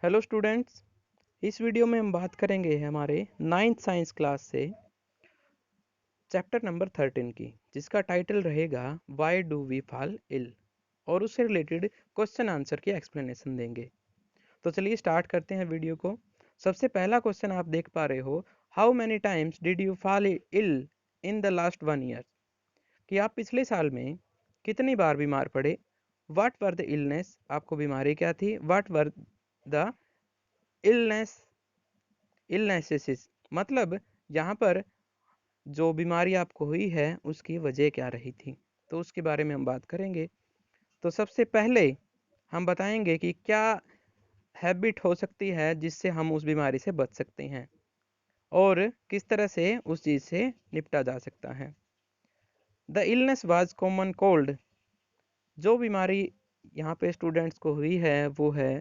Hello students. इस video में हम बात करेंगे हमारे 9th साइंस क्लास से चैप्टर नंबर 13 की, जिसका टाइटल रहेगा why do we fall ill, और उससे रिलेटेड क्वेश्चन आंसर की एक्सप्लेनेशन देंगे। तो चलिए स्टार्ट करते हैं वीडियो को। सबसे पहला क्वेश्चन आप देख पा रहे हो, how many times did you fall ill in the last 1 year, कि आप पिछले साल में कितनी बार बीमार पड़े। व्हाट वर द इलनेस, आपको बीमारी क्या थी। What were the illness illnesses, मतलब यहाँ पर जो बीमारी आपको हुई है उसकी वजह क्या रही थी, तो उसके बारे में हम बात करेंगे। तो सबसे पहले हम बताएंगे कि क्या हैबिट हो सकती है जिससे हम उस बीमारी से बच सकते हैं और किस तरह से उस चीज़ से निपटा जा सकता है। The illness was common cold, जो बीमारी यहाँ पे स्टूडेंट्स को हुई है वो है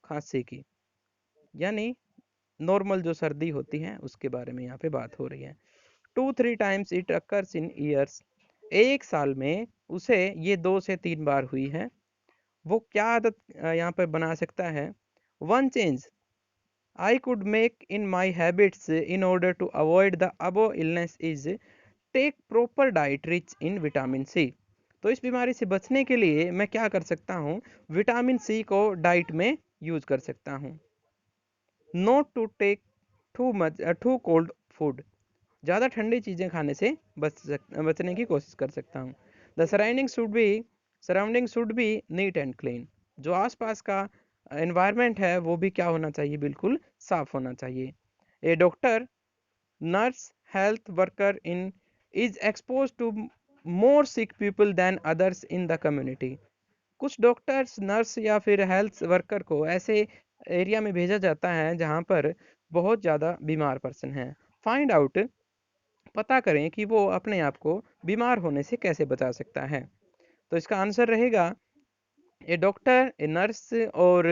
खांसी की, यानी नॉर्मल जो सर्दी होती है उसके बारे में यहाँ पे बात हो रही है। 2-3 times it occurs in years, एक साल में उसे ये 2 से 3 बार हुई है। वो क्या आदत यहाँ पर बना सकता है। One change I could make in my habits in order to avoid the above illness is take proper diet rich in vitamin C. तो इस बीमारी से बचने के लिए मैं क्या कर सकता हूँ, विटामिन सी को डाइट में यूज कर सकता हूँ। Not to take too cold food, ज़्यादा ठंडी चीज़ें खाने से बचने की कोशिश कर सकता हूँ। The surrounding should be neat and clean, जो आसपास का एनवायरनमेंट है वो भी क्या होना चाहिए, बिल्कुल साफ होना चाहिए। A doctor, nurse, health worker in is expose to more sick people than others in the community. कुछ डॉक्टर्स, नर्स या फिर हेल्थ वर्कर को ऐसे एरिया में भेजा जाता है जहाँ पर बहुत ज़्यादा बीमार पर्सन हैं। फाइंड आउट, पता करें कि वो अपने आप को बीमार होने से कैसे बचा सकता है। तो इसका आंसर रहेगा ए डॉक्टर, ए नर्स और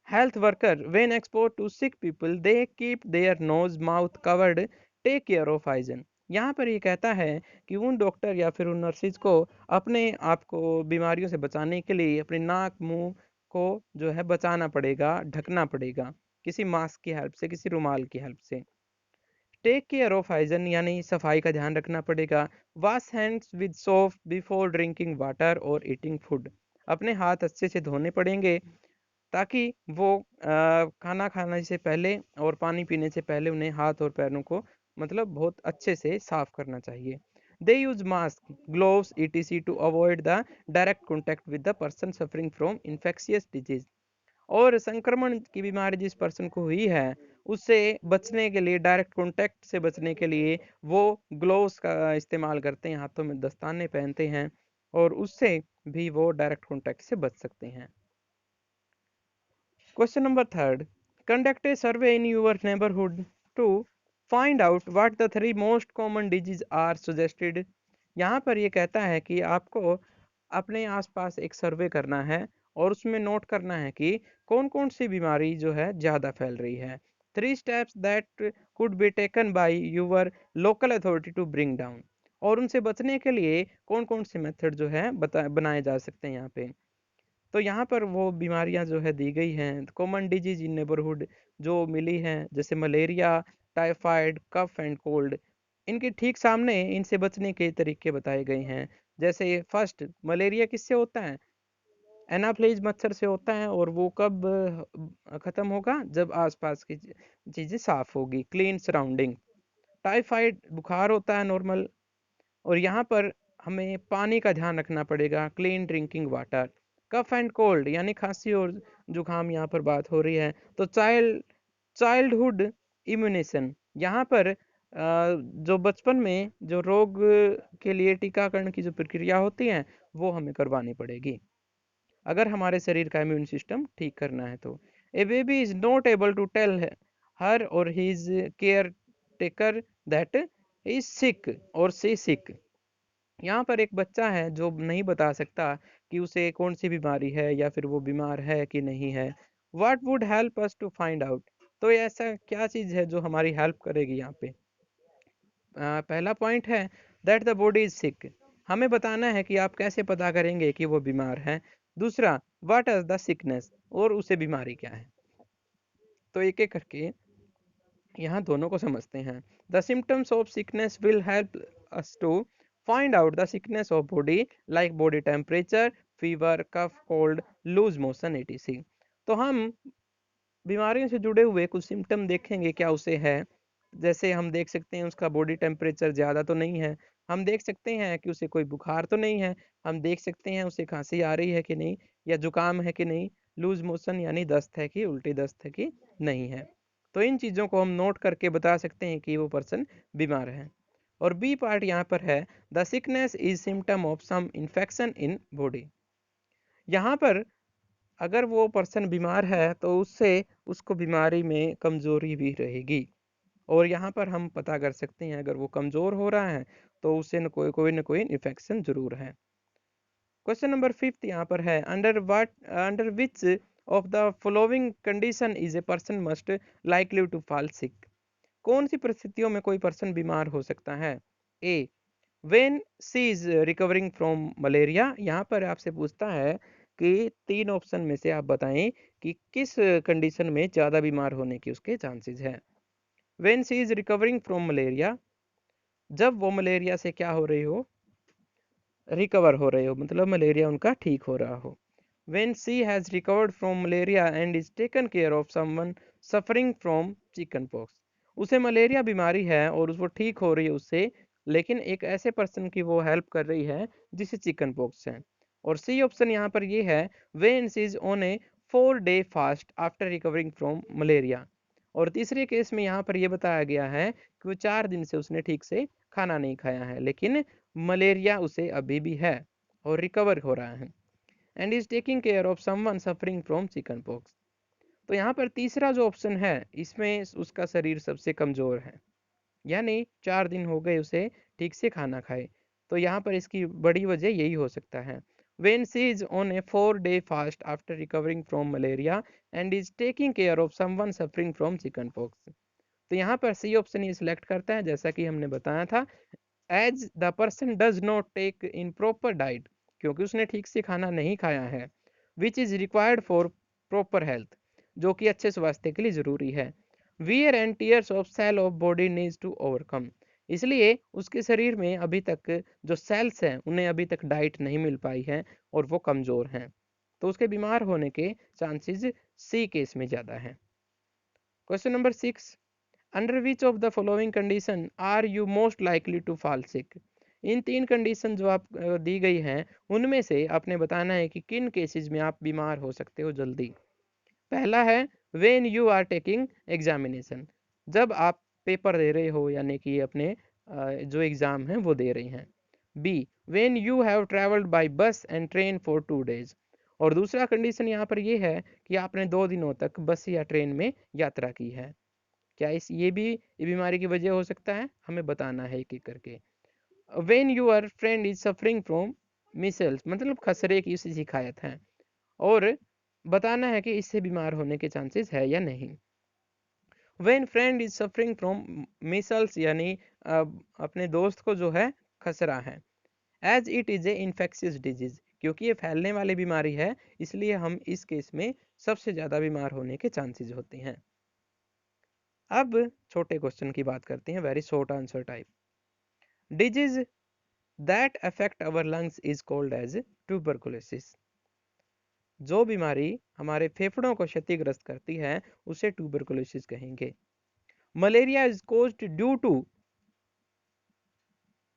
health worker when expose to sick people they keep their nose mouth covered, take care of hygiene. यहाँ पर ये कहता है कि उन डॉक्टर या फिर उन नर्सिस को अपने आप को बीमारियों से बचाने के लिए अपने नाक मुंह को जो है बचाना पड़ेगा, ढकना पड़ेगा, किसी मास्क की हेल्प से, किसी रुमाल की हेल्प से। टेक केयर ऑफ हाइजीन यानी सफाई का ध्यान रखना पड़ेगा। Wash hands with soap before drinking water और ईटिंग फूड, अपने हाथ अच्छे से धोने पड़ेंगे ताकि वो खाना खाने से पहले और पानी पीने से पहले उन्हें हाथ और पैरों को मतलब बहुत अच्छे से साफ करना चाहिए। They use mask, gloves etc to avoid the direct contact with the person suffering from infectious disease, और संक्रमण की बीमारी जिस पर्सन को हुई है उससे बचने के लिए, डायरेक्ट कॉन्टैक्ट से बचने के लिए वो ग्लोव्स का इस्तेमाल करते हैं, हाथों में दस्ताने पहनते हैं और उससे भी वो डायरेक्ट कॉन्टैक्ट से बच सकते हैं। Question number 3, conduct a survey in your neighbourhood to find out what the 3 most common disease are suggested. यहाँ पर ये कहता है कि आपको अपने आसपास एक सर्वे करना है और उसमें नोट करना है कि कौन कौन सी बीमारी जो है ज़्यादा फैल रही है। 3 steps that could be taken by your local authority to bring down, और उनसे बचने के लिए कौन कौन से मेथड जो है बनाए जा सकते हैं यहाँ पे। तो यहाँ पर वो बीमारियाँ जो है दी गई हैं, कॉमन डिजीज इन नेबरहुड जो मिली हैं, जैसे malaria, typhoid, cough and cold. इनके ठीक सामने इनसे बचने के तरीके बताए गए हैं। जैसे फर्स्ट, मलेरिया किससे होता है, एनाफ्लीज मच्छर से होता है, और वो कब खत्म होगा, जब आसपास की चीज़ें साफ होगी, क्लीन सराउंडिंग। टाइफाइड बुखार होता है नॉर्मल, और यहाँ पर हमें पानी का ध्यान रखना पड़ेगा, clean drinking water. Cough and cold यानी खांसी और जुकाम यहाँ पर बात हो रही है, तो चाइल्डहुड इम्यूनेशन, यहाँ पर जो बचपन में जो रोग के लिए टीकाकरण की जो प्रक्रिया होती है वो हमें करवानी पड़ेगी अगर हमारे शरीर का इम्यून सिस्टम ठीक करना है। तो a baby is not able to tell her और his caretaker that is sick और सी सिक। यहाँ पर एक बच्चा है जो नहीं बता सकता कि उसे कौन सी बीमारी है या फिर वो बीमार है कि नहीं है। What would help us to find out, तो ये ऐसा क्या चीज़ है जो हमारी हेल्प करेगी यहाँ पे। पहला पॉइंट है that the body is sick, हमें बताना है कि आप कैसे पता करेंगे कि वो बीमार है। दूसरा, व्हाट इज द सिकनेस, और उसे बीमारी क्या है। तो एक एक करके यहाँ दोनों को समझते हैं। The symptoms of sickness will help us to find out the sickness of body like body temperature, fever, cough, cold, loose motion etc। तो हम बीमारियों से जुड़े हुए कुछ सिम्टम देखेंगे क्या उसे है। जैसे हम देख सकते हैं उसका बॉडी टेम्परेचर ज़्यादा तो नहीं है, हम देख सकते हैं कि उसे कोई बुखार तो नहीं है, हम देख सकते हैं उसे खांसी आ रही है कि नहीं, या जुकाम है कि नहीं, लूज मोशन यानी दस्त है कि उल्टी दस्त है कि नहीं है। तो इन चीज़ों को हम नोट करके बता सकते हैं कि वो पर्सन बीमार है। और बी पार्ट यहाँ पर है, the sickness is symptom of some infection in body. यहाँ पर अगर वो पर्सन बीमार है तो उससे उसको बीमारी में कमजोरी भी रहेगी, और यहाँ पर हम पता कर सकते हैं अगर वो कमजोर हो रहा है तो उसे न कोई इन्फेक्शन जरूर है। क्वेश्चन नंबर 5 यहाँ पर है, under which of the following condition is a person must likely to fall sick. कौन सी परिस्थितियों में कोई पर्सन बीमार हो सकता है। A, when she is recovering from malaria. यहाँ पर आपसे पूछता है कि 3 ऑप्शन में से आप बताएं कि किस कंडीशन में ज़्यादा बीमार होने की उसके चांसेस है। When she is recovering from malaria, जब वो मलेरिया से क्या हो रही हो, रिकवर हो रहे हो, मतलब मलेरिया उनका ठीक हो रहा हो। When she has recovered from malaria and is taken care of someone suffering from chicken pox. उसे मलेरिया बीमारी है और वो ठीक हो रही है उससे, लेकिन एक ऐसे पर्सन की वो हेल्प कर रही है जिसे चिकन पॉक्स है। और सी ऑप्शन यहाँ पर ये है, when she is on A 4-day fast after recovering from malaria. और तीसरे केस में यहाँ पर यह बताया गया है कि वो 4 दिन से उसने ठीक से खाना नहीं खाया है, लेकिन मलेरिया उसे अभी भी है और रिकवर हो रहा है, and is taking care of someone suffering from chicken pox. तो यहाँ पर तीसरा जो ऑप्शन है इसमें उसका शरीर सबसे कमजोर है, यानी 4 दिन हो गए उसे ठीक से खाना खाए। तो यहाँ पर इसकी बड़ी वजह यही हो सकता है। When she is on a 4-day fast after recovering from malaria and is taking care of someone suffering from chickenpox। तो यहाँ पर सी ऑप्शन ये सिलेक्ट करता है जैसा कि हमने बताया था, as the person does not take in proper diet, क्योंकि उसने ठीक से खाना नहीं खाया है, which is required for proper health, जो कि अच्छे स्वास्थ्य के लिए जरूरी है। Wear and tears of cell of body needs to overcome, इसलिए उसके शरीर में अभी तक जो सेल्स हैं उन्हें अभी तक डाइट नहीं मिल पाई है और वो कमजोर हैं, तो उसके बीमार होने के चांसेस सी केस में ज़्यादा है। Question number 6, under which of the following condition are you most likely to fall sick. इन 3 कंडीशन जो आप दी गई हैं उनमें से आपने बताना है कि किन केसेस में आप बीमार हो सकते हो जल्दी। पहला है when you are taking examination, जब आप पेपर दे रहे हो यानी कि अपने जो एग्ज़ाम हैं वो दे रही हैं। B, when you have travelled by bus and train for 2 days. और दूसरा कंडीशन यहाँ पर ये है कि आपने 2 दिनों तक बस या ट्रेन में यात्रा की है। क्या इस ये भी बीमारी की वजह हो सकता है, हमें बताना है एक एक करके। When your friend is suffering from measles, मतलब खसरे की शिकायत है, और बताना है कि इससे बीमार होने के चांसेस है या नहीं। When friend is suffering from measles, यानी अपने दोस्त को जो है खसरा है, as it is a infectious disease, क्योंकि ये फैलने वाली बीमारी है, इसलिए हम इस केस में सबसे ज़्यादा बीमार होने के चांसेस होते हैं। अब छोटे क्वेश्चन की बात करते हैं, very short answer type. Disease that affect our lungs is called as tuberculosis. जो बीमारी हमारे फेफड़ों को क्षतिग्रस्त करती है उसे ट्यूबरकुलोसिस कहेंगे। Malaria is caused due to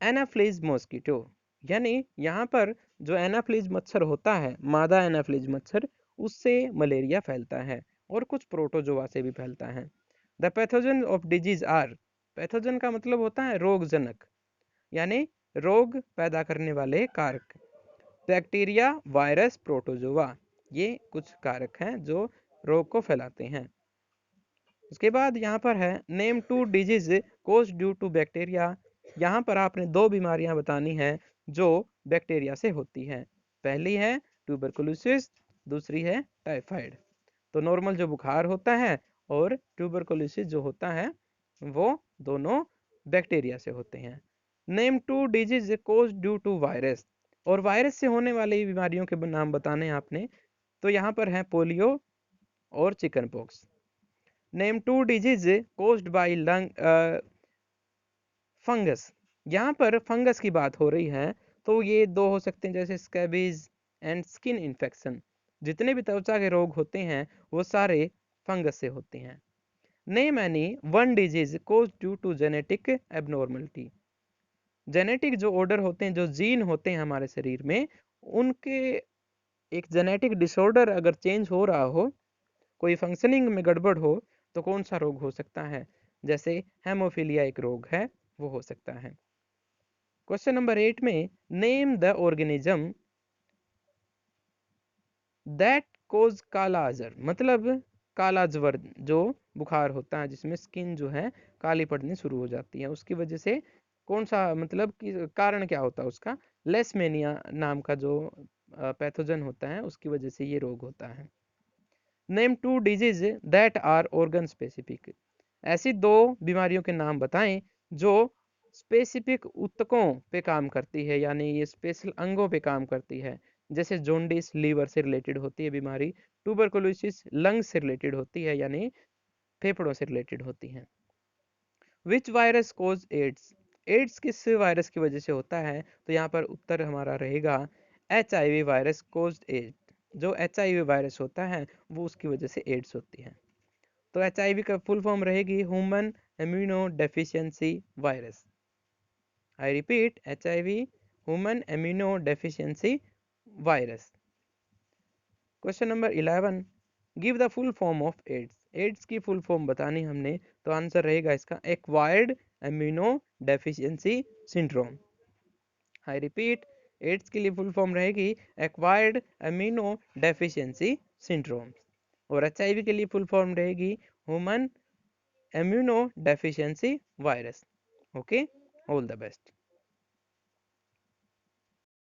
anopheles mosquito, यानी यहाँ पर जो एनाफ्लीज मच्छर होता है, मादा एनाफ्लीज मच्छर, उससे मलेरिया फैलता है, और कुछ प्रोटोजोआ से भी फैलता है। The pathogen of disease are, pathogen का मतलब होता है रोगजनक, यानी रोग पैदा करने वाले कारक। बैक्टीरिया, वायरस, प्रोटोजोआ, ये कुछ कारक हैं जो रोग को फैलाते हैं। उसके बाद यहाँ पर है name 2 disease cause due to bacteria. यहाँ पर आपने 2 बीमारियाँ बतानी हैं जो बैक्टीरिया से होती हैं। पहली है ट्यूबरकुलोसिस, दूसरी है टाइफाइड। तो नॉर्मल जो बुखार होता है और ट्यूबरकुलोसिस जो होता है वो दोनों बैक्टीरिया से होते हैं। Name 2 disease cause due to virus, और वायरस से होने वाली बीमारियों के नाम बताने हैं आपने। तो यहाँ पर है पोलियो और chicken pox. Name 2 disease caused by lung fungus. यहाँ पर फंगस की बात हो रही है, तो ये दो हो सकते हैं, जैसे स्कैबीज एंड स्किन इन्फेक्शन। जितने भी त्वचा के रोग होते हैं वो सारे फंगस से होते हैं। Name any one disease cause due to genetic abnormality. Genetic जो ऑर्डर होते हैं, जो जीन होते हैं हमारे शरीर में, उनके एक जेनेटिक डिसऑर्डर अगर चेंज हो रहा हो, कोई फंक्शनिंग में गड़बड़ हो, तो कौन सा रोग हो सकता है? जैसे हेमोफीलिया एक रोग है, वो हो सकता है। क्वेश्चन नंबर 8 में name the organism that cause काला अजर, मतलब काला ज्वर, जो बुखार होता है जिसमें स्किन जो है काली पड़नी शुरू हो जाती है, उसकी वजह से कौन सा, मतलब कि कारण क्या होता है उसका? लेशमेनिया नाम का जो पैथोजन होता है, उसकी वजह से ये रोग होता है। Name 2 disease that are organ specific. ऐसी दो बीमारियों के नाम बताएं जो स्पेसिफिक ऊतकों पे काम करती है, यानी ये स्पेशल अंगों पे काम करती है। जैसे जोंडिस लीवर से रिलेटेड होती है बीमारी, ट्यूबरकुलोसिस लंग्स से रिलेटेड होती है, यानी फेफड़ों से रिलेटेड होती है। विच वायरस कोज एड्स, एड्स किस वायरस की वजह से होता है? तो यहाँ पर उत्तर हमारा रहेगा HIV वायरस कोज एड्स। जो HIV वायरस होता है वो उसकी वजह से एड्स होती है। तो HIV का फुल फॉर्म रहेगी human immunodeficiency virus. I repeat, HIV human immunodeficiency virus. Question number 11, give the full form of AIDS. AIDS की फुल फॉर्म बतानी हमने, तो आंसर रहेगा इसका acquired immunodeficiency syndrome. I repeat, AIDS के लिए full form रहेगी acquired immunodeficiency syndrome. और HIV के लिए फुल फॉर्म रहेगी human immunodeficiency virus. Okay, all the best.